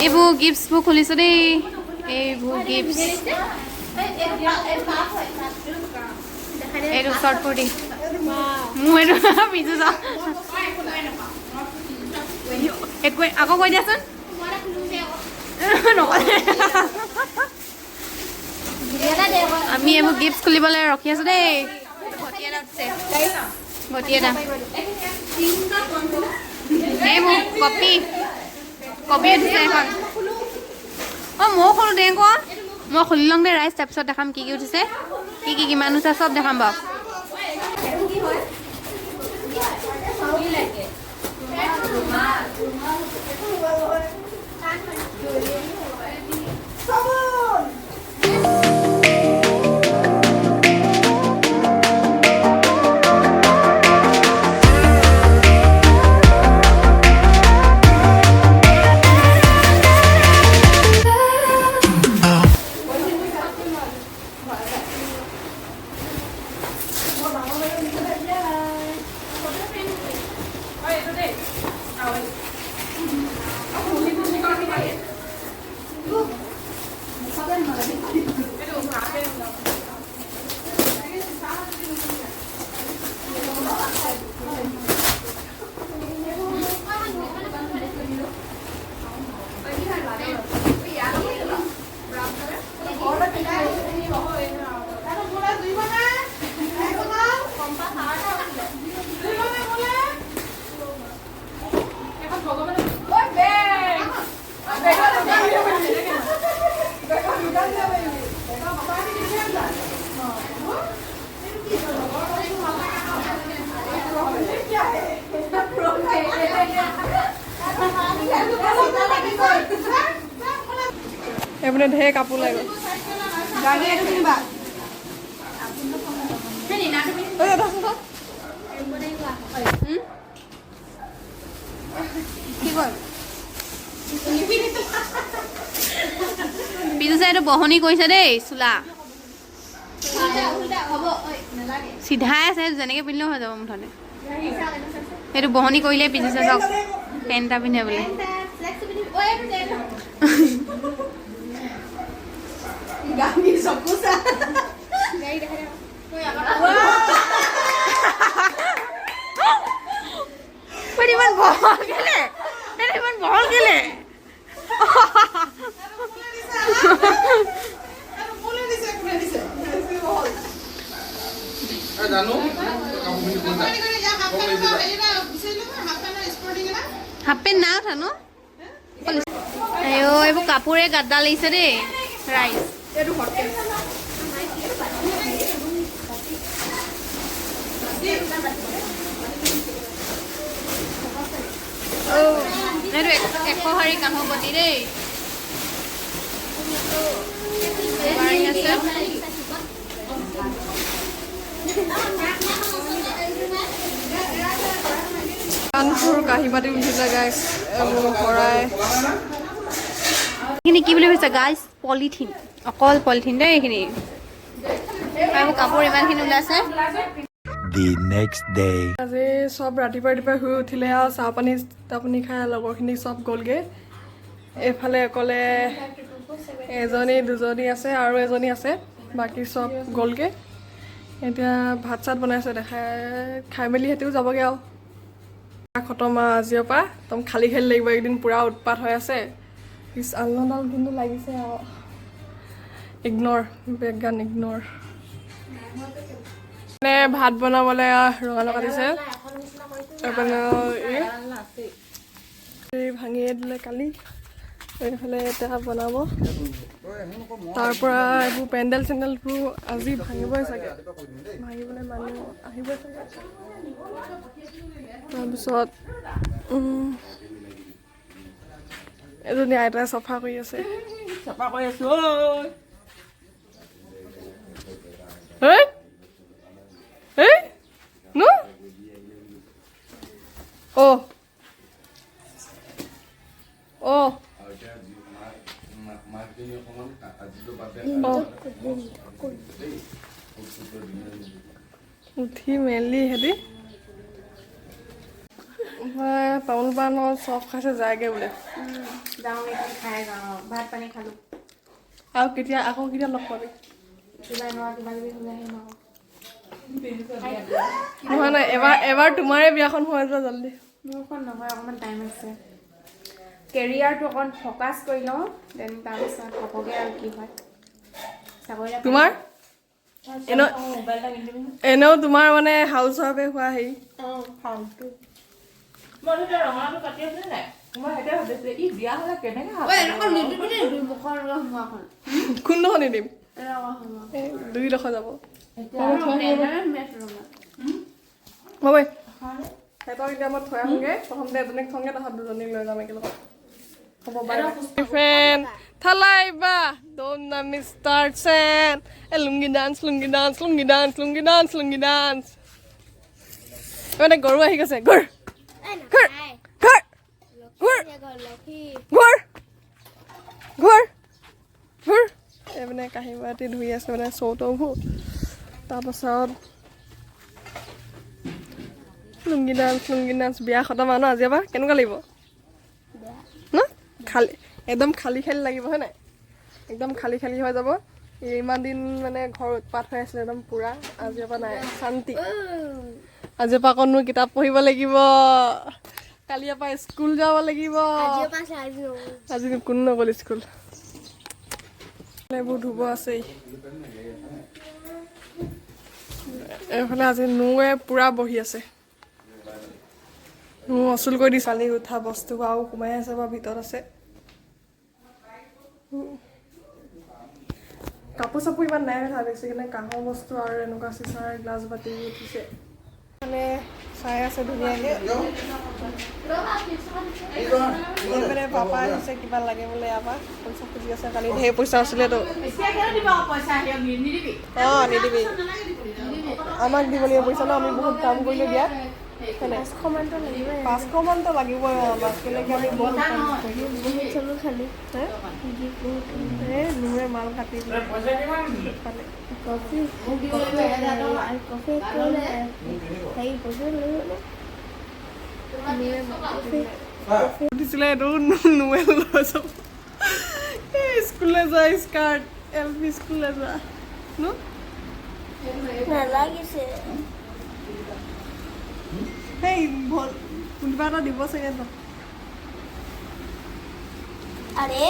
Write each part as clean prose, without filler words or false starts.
এইবোৰ গিফ্টছবোৰ খুলিছো দেই এইবোৰ গিফ্টছ এইটো শ্বৰ্ট কুৰ্তি মোৰ এইটো পিজু যা আকৌ কৈ দিয়াচোন আমি এইবোৰ গিফ্ট খুলিবলৈ ৰখি আছো দেই ঘটি এটা এই মোক কপি উঠিছে এখন অঁ ময়ো খোলো দে আকৌ মই খুলি লওঁ দে ৰাইজ তাৰপিছত দেখাম কি উঠিছে কি কিমান উঠিছে চব দেখাম বাৰু এইপিনে ঢেৰ কাপোৰ লাগিব পিজু চাই এইটো বহনি কৰিছে দেই চোলা চিধাই আছে যেনেকে পিন্ধিলেও হৈ যাব মুঠতে সেইটো বহনি কৰিলে পিজু চাই চাওক পেণ্ট এটা পিন্ধে বোলে ইমান বহল কেলে হাফ পেণ্ট না উঠা ন এইবোৰ কাপোৰে গাদ্দা লাগিছে দেই ৰাইজ এইটো 100 হাৰি কাঁহপতি দেই কাণফুৰ কাঁহী বাতি উঠিছে গাইছ শৰাই এইখিনি কি বুলি কৈছে গাইছ পলিথিন অকল পলিথিন দেই এইখিনি আৰু কাপোৰ ইমানখিনি ওলাইছে The next day আজি সব ৰাতিপুৱা শুই উঠিলে আৰু চাহ পানী খাই লগৰখিনি সব গ'লগে এফালে অকলে এজনী দুজনী আছে আৰু এজনী আছে বাকী সব গ'লগে এতিয়া ভাত চাত বনাইছে খাই মেলি হেঁতিও যাবগে আৰু খতম আজিৰ পৰা একদম খালী লাগিব একদিন পুৰা উৎপাত হৈ আছে পিছ আলনাডাল কিন্তু লাগিছে আৰু ইগনৰ বেকগান ইগনৰ ভাত বনাবলৈ ৰঙালাও কাটিছে ভাঙি দিলে কালি এইফালে এতিয়া বনাব তাৰ পৰা এইবোৰ পেণ্ডেল চেণ্ডেলবোৰ আজি ভাঙিবই চাগে ভাঙিবলৈ মানুহ আহিবই চাগে তাৰপিছত এজনী আইতাই চফা কৰি আছে No? Oh. Oh. উঠি মেলি হেৰি তামোল পাণ চব খাইছে যায়গে বোলে যাওঁ এতিয়া খাই যাওঁ ভাত পানী খালোঁ আৰু কেতিয়া আকৌ কেতিয়া লগ পাবি কিবা নোৱা কিবা কিবি হ'লে আহিম আকৌ নহয় নাই এবাৰ তোমাৰে বিয়াখন হৈ যোৱা জল্দি মোৰখন নহয় অকণমান টাইম আছে কেৰিয়াৰটো অকণ ফ'কাছ কৰি লওঁ দেন তাৰপিছত হ'বগৈ আৰু কি হয় চাকৰি তোমাৰ এনেও তোমাৰ মানে হাউচ ৱাইফে হোৱা হেৰি ফাল্টু মই এতিয়া ৰঙালাওটো কাটি আছিলে নাই মই সেইটোৱে ভাবিছোঁ ই বিয়া হ'লে কেনেকৈ হ'ব এনেকুৱা নিদিবি দেই মুখৰ এনেকুৱা সোমোৱাখন কোনডোখৰ নিদিম এনেকুৱা সোমোৱা দুইডোখৰ যাব হ'ব সিহঁতক এতিয়া মই থৈ আহোঁগৈ প্ৰথমতে এজনীক থওঁগৈ তাৰপিছত দুজনীক লৈ যাম একেলগত হ'ব বাই ফ্ৰেণ্ড থালাইবা ড'ন্ট নামি ষ্টাৰ্ট চেন এ lungi dance lungi dance lungi dance lungi dance lungi dance মানে গৰু আহি গৈছে ঘৰ ঘৰ ঘৰ ঘৰ ঘৰ ঘৰ ঘৰ এই মানে কাঁহী বাতি ধুই আছে মানে চৌতবোৰ তাৰপাছত লুংগি ডান্স বিয়া খতম আৰু ন আজিৰ পৰা কেনেকুৱা লাগিব ন খালী একদম খালী লাগিব হয় নাই একদম খালী হৈ যাব ইমান দিন মানে ঘৰ উৎপাত হৈ আছিলে একদম পূৰা আজিৰ পৰা নাই শান্তি আজিৰ পৰা অকণ মোৰ কিতাপ পঢ়িব লাগিব কালিৰ পৰা স্কুল যাব লাগিব আজি কোন নগ'ল স্কুল এইবোৰ ধুব আছেই এইফালে আজি নোৱে পূৰা বহি আছে অচুল কৰি দি চালি উঠা বস্তু আৰু সোমাই আছে বা ভিতৰত আছে কাপোৰ চাপোৰ ইমান নাই কথা বেছিকৈ কাঁহৰ বস্তু আৰু এনেকুৱা চিচাৰ গ্লাছ বাতি উঠিছে মানে চাই আছে ধুনীয়াকৈ মানে পাপা আহিছে কিবা লাগে বোলে ইয়াৰ পৰা পইচা খুজি আছে কালি ঢেৰ পইচা আছিলেতো অঁ নিদিবি আমাক দিব লাগিব পইচা ন আমি বহুত কাম কৰিলোঁ দিয়া 500মানতো লাগিবই আমাক কেনেকৈ আমি বহুত কাম কৰিলোঁ নোৱে মাল কাটি উঠিছিলে এইটো নোৱে লৈ যাব স্কুললৈ যোৱা স্কাৰ্ট LP স্কুললৈ যোৱা নালাগিছে সেই কিবা এটা দিব চাগে ন আৰে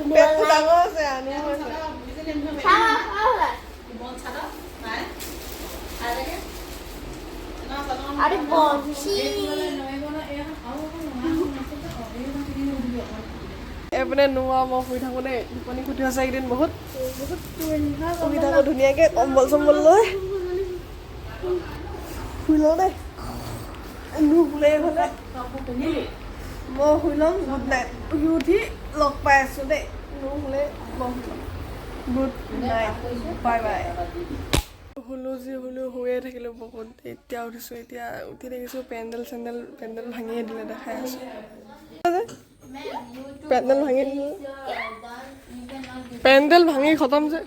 পেটটো ডাঙৰ আছে আনিব আছে আৰে বলছি এইপিনে নোৱা মই শুই থাকোঁ দেই টোপনি ক্ষতি হৈছে এইকেইদিন বহুত শুই থাকোঁ ধুনীয়াকৈ কম্বল চম্বল লৈ শুই লওঁ দেই নুশুলে এইফালে মই শুই ল'ম গুড নাইট শুই উঠি লগ পাই আছোঁ দেই নুশুলে মই শুই ল'ম গুড নাইট বাই বাই শুলোঁ শুয়ে থাকিলোঁ বহুত এতিয়া উঠিছোঁ এতিয়া উঠি দেখিছোঁ পেণ্ডেল ভাঙিয়ে দিলে দেখাই আছোঁ পেণ্ডেল ভাঙি খতম যে